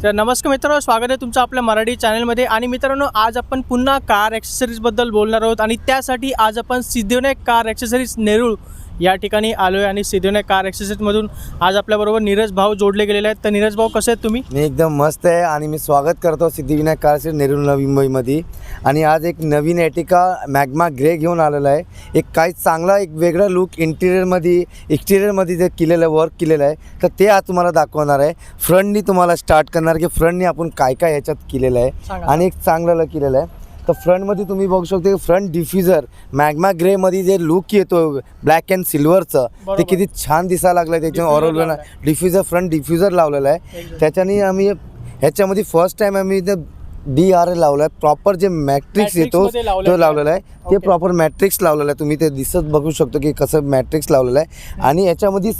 तर नमस्कार मित्रांनो, स्वागत आहे तुमचं आपल्या मराठी चॅनलमध्ये. आणि मित्रांनो, आज आपण पुन्हा कार ॲक्सेसरीजबद्दल बोलणार आहोत आणि त्यासाठी आज आपण सिद्धिविनायक कार ॲक्सेसरीज नेरूळ या ठिकाणी आलो आहे. आणि सिद्धिविनायक कार ॲक्सेसरीजमधून आज आपल्याबरोबर नीरज भाऊ जोडले गेलेले आहेत. तर नीरज भाऊ, कसे आहेत तुम्ही? मी एकदम मस्त आहे आणि मी स्वागत करतो सिद्धिविनायक कार ॲक्सेसरीज नेरूळ नवी मुंबईमध्ये. आणि आज एक नवीन एटिका मॅग्मा ग्रे घेऊन आलेला आहे. एक काही चांगला एक वेगळा लुक इंटिरियरमध्ये एक्सटिरियरमध्ये जे केलेलं वर्क केलेलं आहे, तर ते आज तुम्हाला दाखवणार आहे. फ्रंटनी तुम्हाला स्टार्ट करणार की फ्रंटनी आपण काय काय ह्याच्यात केलेलं आहे आणि एक चांगलं केलेलं आहे. तर फ्रंटमध्ये तुम्ही बघू शकता की फ्रंट डिफ्युजर मॅग्मा ग्रेमध्ये जे लुक येतो ब्लॅक अँड सिल्वरचं, ते किती छान दिसायला लागलं आहे. त्याच्या ऑरल डिफ्युजर फ्रंट डिफ्युजर लावलेलं आहे. त्याच्याने आम्ही ह्याच्यामध्ये फर्स्ट टाईम आम्ही DRL लावला आहे. प्रॉपर जे मॅट्रिक्स येतो तो लावलेला आहे. ते प्रॉपर मॅट्रिक्स लावलेलं आहे. तुम्ही ते दिसत बघू शकतो की कसं मॅट्रिक्स लावलेलं आहे. आणि याच्यामध्ये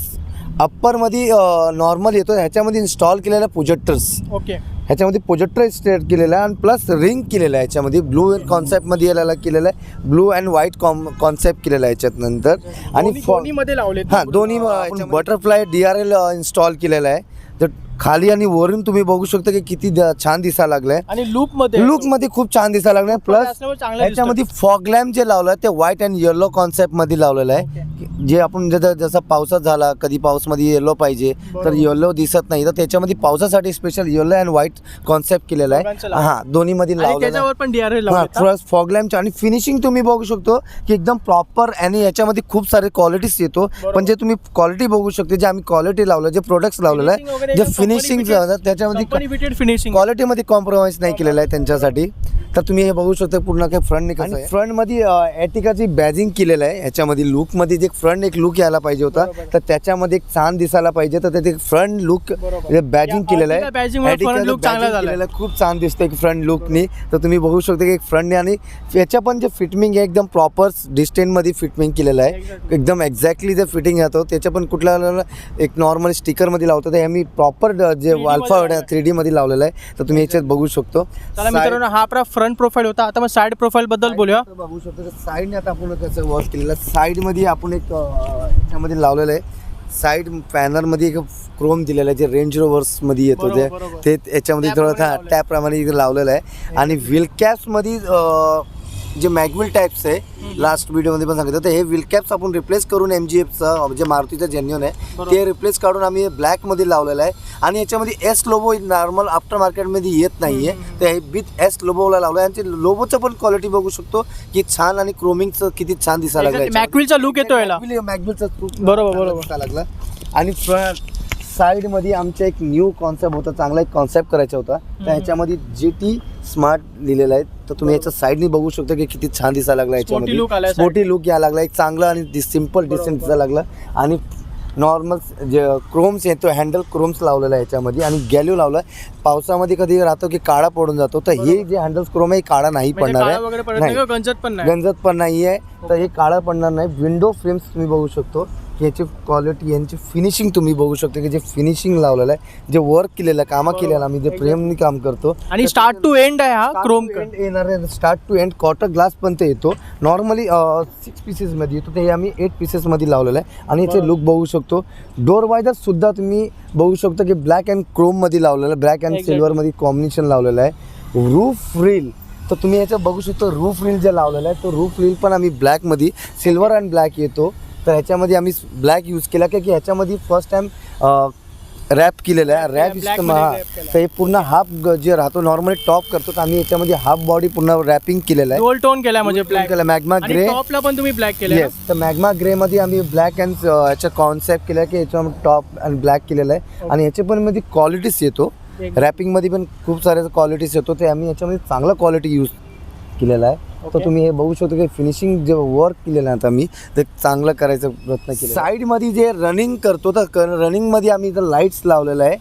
अप्परमध्ये नॉर्मल येतो, ह्याच्यामध्ये इन्स्टॉल केलेला प्रोजेक्टर्स. ओके, ह्याच्यामध्ये प्रोजेक्टर स्टेट केलेला आहे आणि प्लस रिंग केलेला आहे. ह्याच्यामध्ये ब्लू कॉन्सेप्टमध्ये याला केलेलं आहे. ब्लू अँड व्हाईट कॉन्सेप्ट केलेला आहे ह्याच्यात नंतर. आणि दोन्हीमध्ये लावले. हां, दोन्ही बटरफ्लाय DRL इन्स्टॉल केलेला आहे. तर खाली आणि वरून तुम्ही बघू शकता की किती छान दिसायला लागलंय. आणि लुकमध्ये खूप छान दिसायला लागलंय. प्लस ह्याच्यामध्ये फॉग लॅम्प जे लावलं ते व्हाईट अँड येलो कॉन्सेप्टमध्ये लावलेलं आहे. जे आपण जसं पावसात झाला, कधी पाऊसमध्ये येलो पाहिजे तर येलो दिसत नाही, तर त्याच्यामध्ये पावसासाठी special yellow and white concept केलेला आहे. हां, दोन्हीमध्ये लावलेलं पण DRL प्लस फॉग लॅम्पच्या आणि फिनिशिंग तुम्ही बघू शकतो की एकदम प्रॉपर. आणि याच्यामध्ये खूप सारे क्वालिटीज येतो, पण जे तुम्ही क्वालिटी बघू शकते, जे आम्ही क्वालिटी लावलं, जे प्रोडक्ट्स लावलेलं आहे, जे फिनिशिंग त्याच्यामध्ये फिनिशिंग क्वालिटीमध्ये कॉम्प्रोमाइज नाही केलेलं आहे त्यांच्यासाठी. तर तुम्ही हे बघू शकता पूर्ण काही फ्रंट कसं आहे. फ्रंटमध्ये एटिकाची बॅजिंग केलेलं आहे. ह्याच्यामध्ये लुकमध्ये जे फ्रंट एक लुक यायला पाहिजे होता, तर त्याच्यामध्ये एक छान दिसायला पाहिजे, तर ते फ्रंट लुक बॅजिंग केलेलं आहे. खूप छान दिसतंय फ्रंट लुकनी. तर तुम्ही बघू शकता की फ्रंटने आणि याच्या पण जे फिटमिंग आहे एकदम प्रॉपर डिस्टन्समध्ये फिटमिंग केलेलं आहे. एकदम एक्झॅक्टली जे फिटिंग येतो त्याच्या पण कुठल्या एक नॉर्मल स्टिकरमध्ये लावतो, तर आम्ही प्रॉपर जे अल्फा 3D मध्ये लावलेलं आहे. तर तुम्ही याच्यात बघू शकतो. मित्रांनो, हा आपला फ्रंट प्रोफाईल होता. आता मग साइड प्रोफाईल बद्दल बोलूया. बघू शकतो साईडने आता आपण कसं वर्क केलेलं आहे. साईडमध्ये आपण एक याच्यामध्ये लावलेलं आहे. साईड पॅनलमध्ये एक क्रोम दिलेलं आहे, जे रेंज रोवर्समध्ये येतो ते याच्यामध्ये थोडं त्याप्रमाणे लावलेलं आहे. आणि व्हील कॅप्समध्ये जे मॅगविल टाईप्स आहे, लास्ट व्हिडिओमध्ये पण सांगितलं, तर हे व्हील कॅप्स आपण रिप्लेस करून MGFचं जे मारुतीचं जेन्युन आहे ते रिप्लेस काढून आम्ही ब्लॅकमध्ये लावलेलं आहे. आणि याच्यामध्ये S लोगो नॉर्मल आफ्टर मार्केटमध्ये येत नाही आहे, तर हे विथ S लोगोला लावलं आहे. आणि लोगोचं पण क्वालिटी बघू शकतो की छान, आणि क्रोमिंगचं किती छान दिसायला लागलं. मॅगविलचा लुक येतो याला. मॅगविलचा बरोबर लागला. आणि साईडमध्ये आमचा एक न्यू कॉन्सेप्ट होता, चांगला एक कॉन्सेप्ट करायचा होता. तर ह्याच्यामध्ये GT स्मार्ट लिहिलेलं आहे. तर तुम्ही याच्या साईडनी बघू शकता की किती छान दिसायला लागला. याच्यामध्ये स्पोर्टी लुक यायला लागला, एक चांगला आणि सिम्पल डिसेंट दिसायला लागला. आणि नॉर्मल जे क्रोम्स येतो, हँडल क्रोम्स लावलेला आहे याच्यामध्ये. आणि गॅल्यू लावला. पावसामध्ये कधी राहतो की काळा पडून जातो, तर हे जे हँडल क्रोम आहे काळा नाही पडणार आहे, गंजत पण नाही आहे, तर हे काळा पडणार नाही. विंडो फ्रेम्स तुम्ही बघू शकतो की याची क्वालिटी, यांची फिनिशिंग तुम्ही बघू शकता की जे फिनिशिंग लावलेलं आहे, जे वर्क केलेलं आहे, कामा केलेलं आम्ही जे फ्रेमनी काम करतो. आणि स्टार्ट टू एंड आहे हा क्रोम येणार आहे. Start to end quarter glass पण ते येतो. नॉर्मली 6 पीसेसमध्ये येतो, ते आम्ही 8 पीसेसमध्ये लावलेलं आहे. आणि याचे लुक बघू शकतो. डोर वायझर सुद्धा तुम्ही बघू शकता की ब्लॅक अँड क्रोममध्ये लावलेलं आहे, ब्लॅक अँड सिल्वरमध्ये कॉम्बिनेशन लावलेलं आहे. रूफ रील, तर तुम्ही याचं बघू शकतो रूफ रील जे लावलेलं आहे, तो रूफ रील पण आम्ही ब्लॅकमध्ये, सिल्वर अँड ब्लॅक येतो. तर ह्याच्यामध्ये आम्ही ब्लॅक यूज केला की ह्याच्यामध्ये फर्स्ट टाइम रॅप केलेलं आहे. रॅप तर हे पूर्ण हाफ जे राहतो, नॉर्मली टॉप करतो, तर आम्ही याच्यामध्ये हाफ बॉडी पूर्ण रॅपिंग केलेलं आहे. डुअल टोन केला म्हणजे ब्लॅक केला. मॅग्मा ग्रे टॉपला पण तुम्ही ब्लॅक केलं. तर मॅग्मा ग्रे मध्ये आम्ही ब्लॅक अँड याचा कॉन्सेप्ट केला की याच्यामध्ये टॉप अँड ब्लॅक केलेलं आहे. आणि याच्या पण मध्ये क्वालिटीज येतो, रॅपिंगमध्ये पण खूप सारे क्वालिटीज येतो, ते आम्ही याच्यामध्ये चांगला क्वालिटी यूज केलेला आहे. तर तुम्ही हे बघू शकतो की फिनिशिंग जे वर्क केलेलं आहे आता आम्ही ते चांगलं करायचा प्रयत्न केला. साईडमध्ये जे रनिंग करतो, तर रनिंगमध्ये आम्ही इथं लाईट्स लावलेलं आहे.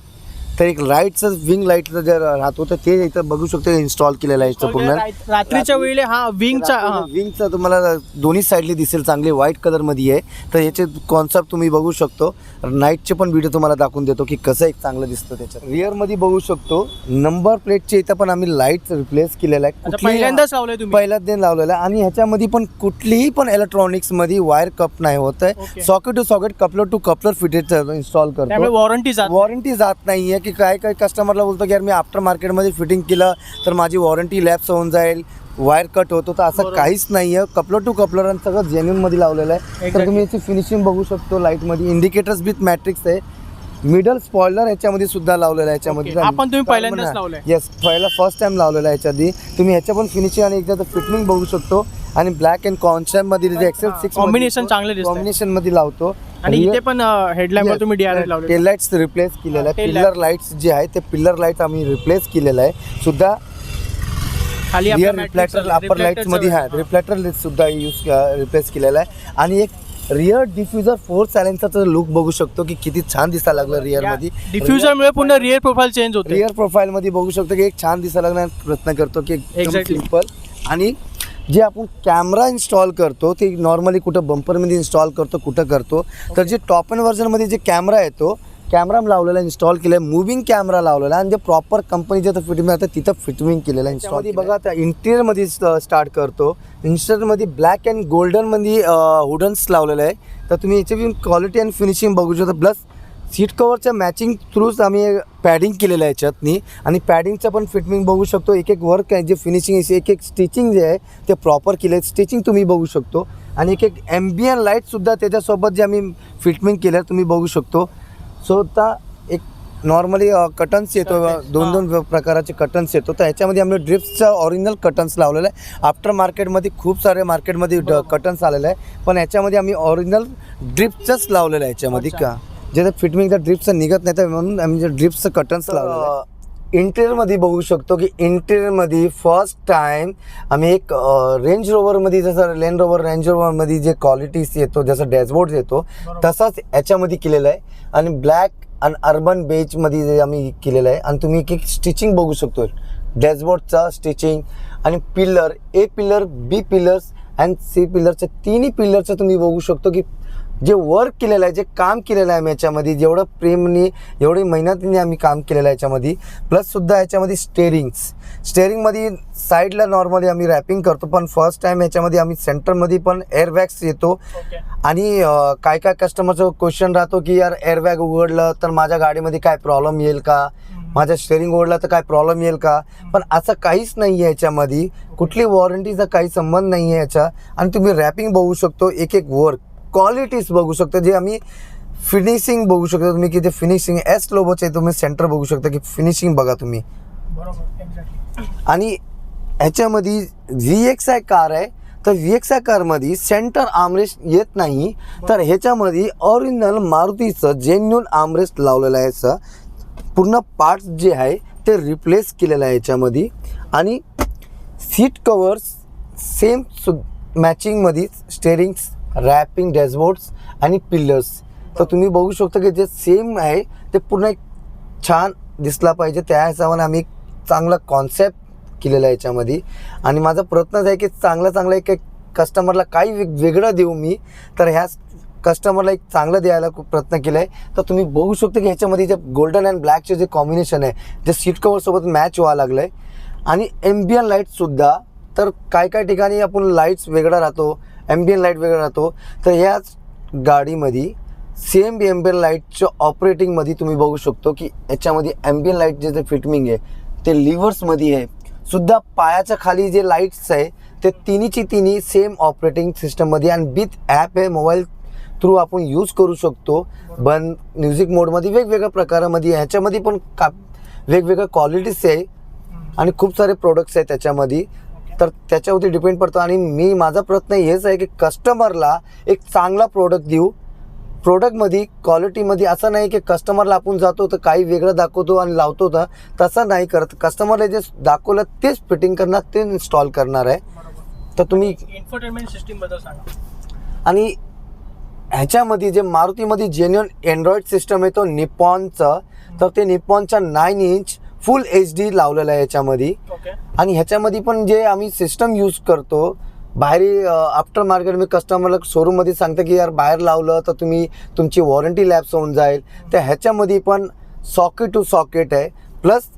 तर एक लाईटचं विंग लाईटचं जे राहतो, तर ते इथं बघू शकतो इन्स्टॉल केलेलं आहे पूर्ण. रात्रीच्या वेळी हा विंगचा तुम्हाला दोन्ही साईडली दिसेल, चांगले व्हाईट कलरमध्ये आहे. तर याचे कॉन्सेप्ट तुम्ही बघू शकतो. नाईटचे पण व्हिडिओ तुम्हाला दाखवून देतो की कसं एक चांगलं दिसतं. त्याच्यात रिअरमध्ये बघू शकतो नंबर प्लेटचे इथं पण आम्ही लाईट रिप्लेस केलेला आहे. पहिल्यांदाच लावलंय तुम्ही? पहिल्यांदा लावलेला. आणि ह्याच्यामध्ये पण कुठलीही पण इलेक्ट्रॉनिक्समध्ये वायर कप नाही होत आहे. Socket to socket, coupler to coupler fitted install करतो. वॉरंटी जात नाहीये की काय काय कस्टमरला बोलतो की यार मी आफ्टर मार्केटमध्ये फिटिंग केलं तर माझी वॉरंटी लॅप्स होऊन जाईल, वायर कट होतो, तर असं बरोबर. काहीच नाही आहे. कपलर टू कपलर आणि सगळं जेन्युनमध्ये लावलेलं आहे. तर Exactly. तुम्ही याची फिनिशिंग बघू शकतो लाईटमध्ये. इंडिकेटर्स विथ मॅट्रिक्स आहे. मिडल स्पॉइलर याच्यामध्ये सुद्धा लावलेलं आहे याच्यामध्ये. Okay. आपण तुम्ही पहिल्यांदाच लावलंय. येस, फर्स्ट टाइम लावलेलं आहे याच्या आधी. तुम्ही ह्याच्या पण फिनिशिंग आणि एकदा फिटिंग बघू शकतो. आणि ब्लॅक अँड कॉन्सेप्टमध्ये जे एक्सेल 6 कॉम्बिनेशन चांगले दिसतंय. कॉम्बिनेशन मध्ये लावतो. आणि इथे पण हेडलॅम्पवर तुम्ही DRL लावले. टेल लाईट्स रिप्लेस केलेलं आहे. tail पिल्लर लाईट्स जे आहे ते पिल्लर लाईट आम्ही रिप्लेस केलेलं आहे सुद्धा. खाली रिअर रिफ्लेक्टर अपर लाईट्स मध्ये रिफ्लेक्टर सुद्धा रिप्लेस केलेला आहे. आणि एक रिअर डिफ्युजर 4 सायलेन्सरचा लुक बघू शकतो की किती छान दिसायला लागलं रिअर मध्ये. डिफ्युजर मुळे पुन्हा रिअर प्रोफाईल चेंज होते. रिअर प्रोफाईल मध्ये बघू शकतो की एक छान दिसायला लागण्याचा प्रयत्न करतो की Exactly. सिंपल. आणि जे आपण कॅमेरा इन्स्टॉल करतो ते नॉर्मली कुठं बंपरमध्ये इन्स्टॉल करतो, कुठं करतो, तर जे टॉप अँड व्हर्जनमध्ये जे कॅमेरा येतो, कॅमेरा लावलेला इन्स्टॉल केलं आहे, मुव्हिंग कॅमेरा लावलेला आणि जे प्रॉपर कंपनीचं फिटिंग आहे तिथं फिटिंग केलेलं आहे इन्स्टॉल. बघा त्या इंटिरियरमध्ये स्टार्ट करतो. इंटिरियरमध्ये ब्लॅक अँड गोल्डनमध्ये वुडन्स लावलेलं आहे. तर तुम्ही याची क्वालिटी अँड फिनिशिंग बघू शकता. प्लस सीट कवरच्या मॅचिंग थ्रूच आम्ही पॅडिंग केलेलं आहे याच्यातनी. आणि पॅडिंगचं पण फिटिंग बघू शकतो. एक एक वर्क आहे जे फिनिशिंग एक एक स्टिचिंग जे आहे ते प्रॉपर केलं आहे. स्टिचिंग तुम्ही बघू शकतो. आणि एक एक एम्बियन लाईटसुद्धा त्याच्यासोबत जे आम्ही फिटिंग केलं आहे तुम्ही बघू शकतो. सो आता एक नॉर्मली कटन्स येतो, दोन प्रकाराचे कटन्स येतो. तर ह्याच्यामध्ये आम्ही ड्रिप्सचा ऑरिजिनल कटन्स लावलेला आहे. आफ्टर मार्केटमध्ये खूप सारे मार्केटमध्ये कटन्स आलेलं आहे, पण ह्याच्यामध्ये आम्ही ऑरिजिनल ड्रिप्सचंच लावलेलं आहे ह्याच्यामध्ये. का जे ड्रिप्स निघतं निघत नाही तर म्हणून आम्ही ड्रिप्सचं कटन्स लावलेलं आहे. इंटेरियरमध्ये बघू शकतो की इंटेरियरमध्ये फर्स्ट टाईम आम्ही एक रेंज रोवरमध्ये जसं रेंज रोवरमध्ये जे क्वालिटीज येतो, जसं डॅशबोर्ड येतो तसाच याच्यामध्ये केलेलं आहे. आणि ब्लॅक आणि अर्बन बेजमध्ये जे आम्ही केलेलं आहे. आणि तुम्ही एक स्टिचिंग बघू शकतो डॅशबोर्डचा स्टिचिंग. आणि pillar, A pillar, B pillars and C पिल्लरच्या तिन्ही पिल्लरचं तुम्ही बघू शकतो की जे वर्क केलेलं आहे, जे काम केलेलं आहे याच्यामध्ये, जेवढं प्रेमने एवढी मेहनतीने आम्ही काम केलेलं आहे याच्यामध्ये. प्लससुद्धा याच्यामध्ये स्टेअरिंगमध्ये साईडला नॉर्मली आम्ही रॅपिंग करतो, पण फर्स्ट टाईम याच्यामध्ये आम्ही सेंटरमध्ये पण एअरबॅग्स येतो. आणि काय काय कस्टमरचं क्वेश्चन राहतो की यार एअरबॅग उघडलं तर माझ्या गाडीमध्ये काय प्रॉब्लेम येईल का, माझ्या स्टेअरिंग उघडलं तर काय प्रॉब्लेम येईल का. पण असं काहीच नाही आहे याच्यामध्ये. कुठली वॉरंटीचा काही संबंध नाही आहे याचा. आणि तुम्ही रॅपिंग बघू शकतो, एक एक वर्क क्वालिटीज बघू शकता, जे आम्ही फिनिशिंग बघू शकता तुम्ही की ते फिनिशिंग एस लोबोचे तुम्ही सेंटर बघू शकता की फिनिशिंग बघा तुम्ही. आणि ह्याच्यामध्ये VXI कार आहे, तर VXI कारमध्ये सेंटर आर्मरेस्ट येत नाही, तर ह्याच्यामध्ये ओरिजिनल मारुतीचं जेन्युन आर्मरेस्ट लावलेलं आहे. असं पूर्ण पार्ट्स जे आहे ते रिप्लेस केलेलं आहे याच्यामध्ये. आणि seat covers same मॅचिंगमध्ये, steerings, wrapping, डॅशबोर्ड्स आणि पिल्लर्स. तर तुम्ही बघू शकता की जे सेम आहे ते पूर्ण एक छान दिसला पाहिजे, त्या हिशोबाने आम्ही एक चांगला कॉन्सेप्ट केलेला आहे याच्यामध्ये. आणि माझा प्रयत्नच आहे की चांगला एक कस्टमरला काही वेगळं देऊ मी, तर ह्या कस्टमरला एक चांगलं द्यायला खूप प्रयत्न केला आहे. तर तुम्ही बघू शकता की ह्याच्यामध्ये जे गोल्डन अँड ब्लॅकचे जे कॉम्बिनेशन आहे जे सीट कवरसोबत मॅच व्हावं लागलं आहे. आणि एम्बियन लाईटसुद्धा, तर काय काय ठिकाणी आपण लाईट्स वेगळा राहतो, एम्बियन लाईट वेगळा राहतो, तर ह्याच गाडीमध्ये सेम एम्बियन लाईटच्या ऑपरेटिंगमध्ये तुम्ही बघू शकतो की याच्यामध्ये एम्बियन लाईट जे फिटिंग आहे ते लिव्हर्समध्ये आहे सुद्धा. पायाच्या खाली जे लाईट्स आहे ते तिन्ही सेम ऑपरेटिंग सिस्टममध्ये आणि विथ ॲप आहे, मोबाईल थ्रू आपण यूज करू शकतो. बंद म्युझिक मोडमध्ये वेगवेगळ्या प्रकारामध्ये. ह्याच्यामध्ये पण वेगवेगळ्या क्वालिटीज आहे आणि खूप सारे प्रोडक्ट्स आहेत त्याच्यामध्ये. तर त्याच्यावरती डिपेंड पडतो. आणि माझा प्रयत्न हेच आहे की कस्टमरला एक चांगला प्रोडक्ट देऊ. प्रोडक्टमध्ये क्वालिटीमध्ये असं नाही की कस्टमरला आपण जातो तर काही वेगळं दाखवतो आणि लावतो, तर तसं नाही करत. कस्टमरला जे दाखवलं तेच फिटिंग करणार, ते इन्स्टॉल करणार आहे. तर तुम्ही इन्फोटेनमेंट सिस्टीम बद्दल सांगा. आणि ह्याच्यामध्ये जे मारुतीमध्ये जेन्युइन अँड्रॉइड सिस्टम आहे तो निपॉनचं, तर ते निपॉनच्या 9 इंच फुल HD लावलेलं आहे याच्यामध्ये. आणि ह्याच्यामध्ये पण जे आम्ही सिस्टम यूज करतो बाहेर आफ्टर मार्केट मी कस्टमरला शोरूममध्ये सांगतं की यार बाहेर लावलं तर तुमची वॉरंटी लॅप्स होऊन जाईल. तर ह्याच्यामध्ये पण सॉकेट टू सॉकेट आहे. प्लस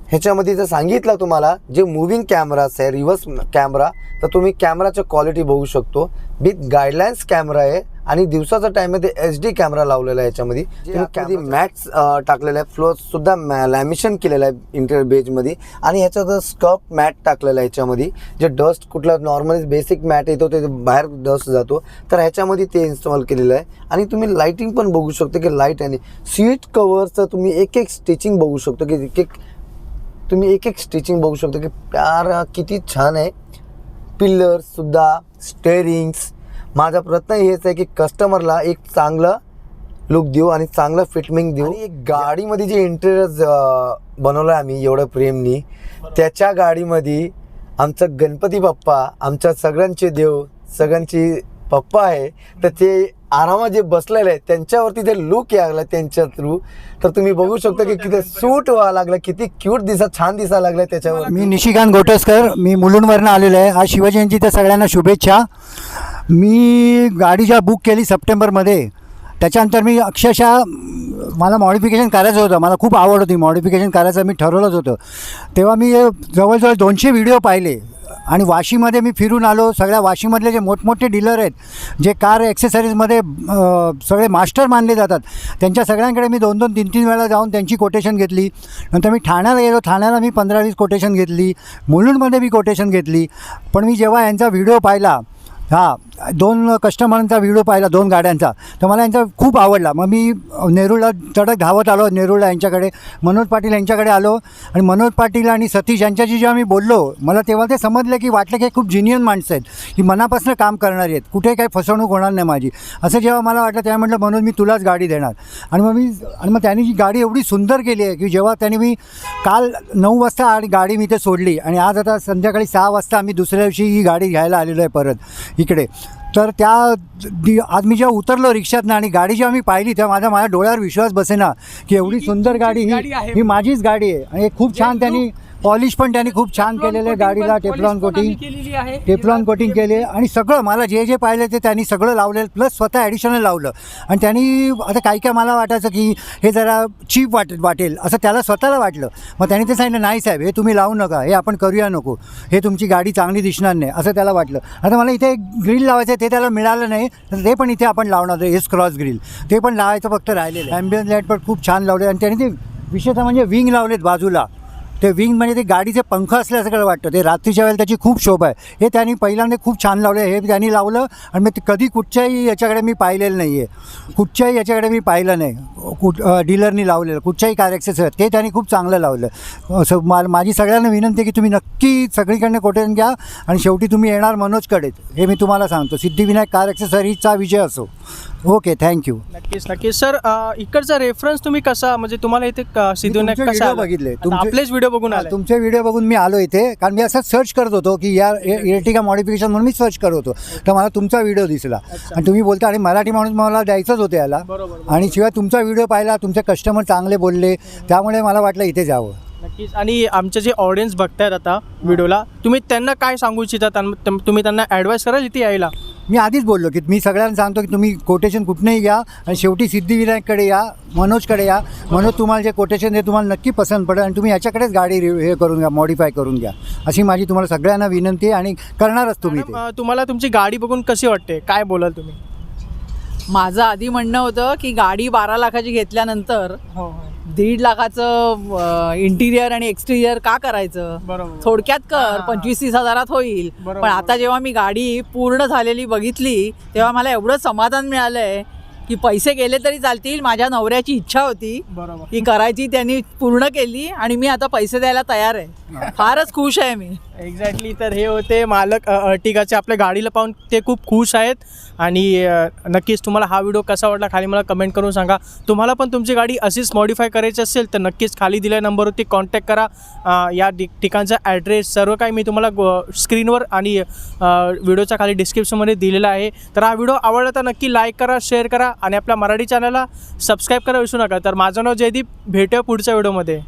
ह्याच्यामध्ये जर सांगितलं तुम्हाला जे मुव्हिंग कॅमेरास आहे, रिव्हर्स कॅमेरा, तर तुम्ही कॅमेराचं क्वालिटी बघू शकतो. विथ गाईडलाईन्स कॅमेरा आहे आणि दिवसाचा टाईम आहे ते HD कॅमेरा लावलेला आहे याच्यामध्ये. तुम्ही मॅट्स टाकलेला आहे, फ्लोअरसुद्धा लॅमिनेशन केलेलं आहे इंटेरियर बेजमध्ये. आणि ह्याच्यात स्कर्प मॅट टाकलेला आहे याच्यामध्ये, जे डस्ट कुठला नॉर्मली बेसिक मॅट येतो ते बाहेर डस्ट जातो, तर ह्याच्यामध्ये ते इन्स्टॉल केलेलं आहे. आणि तुम्ही लाईटिंग पण बघू शकता की लाईट आणि सीट कव्हरचं तुम्ही एक स्टिचिंग बघू शकतो की एक स्टिचिंग बघू शकतो की प्यार किती छान आहे. पिल्लर्ससुद्धा, स्टेअरिंग्स. माझा प्रयत्न हेच आहे की कस्टमरला एक चांगलं लुक देऊ आणि चांगलं फिटमिंग देऊ. आणि एक गाडीमध्ये जे इंटेरियर बनवलं आहे आम्ही एवढं प्रेमनी, त्याच्या गाडीमध्ये आमचं गणपती बाप्पा, आमच्या सगळ्यांचे देव, सगळ्यांची पप्पा आहे, तर ते आरामात जे बसलेले आहेत त्यांच्यावरती ते लुक यायला लागला त्यांच्या थ्रू. तर तुम्ही बघू शकता की किती सूट व्हायला लागलं, किती क्यूट छान दिसायला लागलं त्याच्यावर. मी निशिकांत गोटस्कर, मी मुलुंडवरनं आलेलो आहे. आज शिवजयंती, तर सगळ्यांना शुभेच्छा. मी गाडी ज्या बुक केली सप्टेंबरमध्ये, त्याच्यानंतर मी अक्षरशः मला मॉडिफिकेशन करायचं होतं, मला खूप आवड होती मॉडिफिकेशन करायचं, मी ठरवलंच होतं. तेव्हा मी जवळजवळ 200 व्हिडिओ पाहिले आणि वाशीमध्ये मी फिरून आलो. सगळ्या वाशीमधले जे मोठमोठे डीलर आहेत, जे कार ॲक्सेसरीजमध्ये सगळे मास्टर मानले जातात, त्यांच्या सगळ्यांकडे मी 2-2, 3-3 वेळा जाऊन त्यांची कोटेशन घेतली. नंतर मी ठाण्याला गेलो, ठाण्याला मी 15-20 कोटेशन घेतली, मुलुंडमध्ये मी कोटेशन घेतली. पण मी जेव्हा यांचा व्हिडिओ पाहिला, 2 कस्टमरांचा व्हिडिओ पाहिला 2 गाड्यांचा, तर मला यांचा खूप आवडला. मग मी नेरूळला तडक धावत आलो, नेरूळला यांच्याकडे, मनोज पाटील यांच्याकडे आलो. आणि मनोज पाटील आणि सतीश यांच्याशी जेव्हा मी बोललो, मला तेव्हा ते समजलं की वाटलं की खूप जिनियन माणसं आहेत, की मनापासून काम करणारी आहेत, कुठे काही फसवणूक होणार नाही माझी, असं जेव्हा मला वाटलं, तेव्हा म्हटलं मनोज मी तुलाच गाडी देणार. आणि मग त्यांनी जी गाडी एवढी सुंदर केली आहे की जेव्हा त्यांनी, मी काल 9 वाजता आणि गाडी मी ते सोडली आणि आज आता संध्याकाळी 6 वाजता आम्ही दुसऱ्या दिवशी ही गाडी घ्यायला आलेलो आहे परत इकडे. तर आज मी जेव्हा उतरलो रिक्षातनं आणि गाडी जेव्हा मी पाहिली, तेव्हा माझ्या डोळ्यावर विश्वास बसेना की एवढी सुंदर गाडी ही माझीच गाडी आहे. आणि खूप छान त्यांनी पॉलिश पण त्यांनी खूप छान केलेलं आहे गाडीला, टेफ्लॉन कोटिंग केली आहे. आणि सगळं मला जे पाहिलं ते त्यांनी सगळं लावलेलं, प्लस स्वतः ॲडिशनल लावलं. आणि त्यांनी आता काही मला वाटायचं की हे जरा चीप वाटेल असं त्याला स्वतःला वाटलं. मग त्यांनी ते सांगितलं, नाही साहेब, हे तुम्ही लावू नका, हे आपण करूया नको, हे तुमची गाडी चांगली दिसणार नाही, असं त्याला वाटलं. आता मला इथे ग्रिल लावायचं आहे, ते त्याला मिळालं नाही, तर ते पण इथे आपण लावणार आहे, क्रॉस ग्रिल, ते पण लावायचं फक्त राहिलेलं. ॲम्बियन्स लाईट पण खूप छान लावले. आणि त्यांनी ते विशेषतः म्हणजे विंग लावलेत बाजूला. ते विंग म्हणजे ते गाडीचे पंख असल्यासारखं वाटतं, ते रात्रीच्या वेळेला त्याची खूप शोभा आहे. हे त्यांनी पहिल्यांदा खूप छान लावलं, हे त्यांनी लावलं. आणि मी कधी कुठच्याही याच्याकडे मी पाहिलेलं नाही आहे, कुठच्याही याच्याकडे मी पाहिलं नाही डीलरनी लावलेलं, कुठच्याही कार ॲक्सेसरी, ते त्यांनी खूप चांगलं लावलं. असं माझी सगळ्यांना विनंती आहे की तुम्ही नक्की सगळीकडनं कोटेशन घ्या. आणि शेवटी तुम्ही येणार मनोजकडेच, हे मी तुम्हाला सांगतो. सिद्धिविनायक कार ॲक्सेसरीजचा विजय असो. Okay, thank you. नक्कीच सर. इकडचा रेफरन्स तुम्ही कसा, म्हणजे तुम्हाला इथे सिद्धिविनायक कसा बघितले, आपलेच व्हिडिओ बघून आले? तुमचे व्हिडिओ बघून मी आलो इथे, कारण मी असं सर्च करत होतो की या इर्टिगा मॉडिफिकेशन म्हणून मी सर्च करत होतो, तर मला तुमचा व्हिडिओ दिसला. आणि तुम्ही बोलता, आणि मराठी माणूस मला द्यायचंच होतं याला. आणि शिवाय तुमचा व्हिडिओ पाहिला, तुमचे कस्टमर चांगले बोलले, त्यामुळे मला वाटलं इथे जावं. नक्कीच. आणि आमचे जे ऑडियन्स बघतायत आता व्हिडिओला, तुम्ही त्यांना काय सांगू इच्छितात? तुम्ही त्यांना ॲडवाईस कराल इथे यायला? मी आधीच बोललो की मी सगळ्यांना सांगतो की तुम्ही कोटेशन कुठनंही घ्या आणि शेवटी सिद्धिविनायककडे या, मनोजकडे या. मनोज तुम्हाला जे कोटेशन आहे तुम्हाला नक्की पसंत पडेल आणि तुम्ही याच्याकडेच गाडी हे करून घ्या, मॉडिफाय करून घ्या, अशी माझी तुम्हाला सगळ्यांना विनंती आहे. आणि करणारच तुम्ही ते. तुम्हाला तुमची गाडी बघून कशी वाटते, काय बोलाल तुम्ही? माझं आधी म्हणणं होतं की गाडी 12 लाखाची घेतल्यानंतर 1.5 लाखाचं इंटिरियर आणि एक्सटिरियर का करायचं, थोडक्यात कर, 25-30 हजारात होईल. पण आता जेव्हा मी गाडी पूर्ण झालेली बघितली, तेव्हा मला एवढं समाधान मिळालंय की पैसे गेले तरी चालतील. माझ्या नवऱ्याची इच्छा होती की करायची, त्यांनी पूर्ण केली आणि मी आता पैसे द्यायला तयार आहे. फारच खुश आहे मी. एक्झॅक्टली. तर हे होते मालक अर्टिगाचे. आपल्या गाडीला पाहून ते खूप खुश आहेत. आणि नक्कीच तुम्हाला हा व्हिडिओ कसा वाटला खाली मला कमेंट करून सांगा. तुम्हाला पण तुमची गाडी अशीच मॉडिफाय करायची असेल तर नक्कीच खाली दिलेल्या नंबरवरती कॉन्टॅक्ट करा. या ठिकाणचा ॲड्रेस सर्व काही मी तुम्हाला स्क्रीनवर आणि व्हिडिओच्या खाली डिस्क्रिप्शनमध्ये दिलेला आहे. तर हा व्हिडिओ आवडला तर नक्की लाईक करा, शेअर करा आणि आपल्या मराठी चॅनलला सबस्क्राईब करा विसरू नका. तर माझं नाव जयदीप. भेटूया पुढच्या व्हिडिओमध्ये.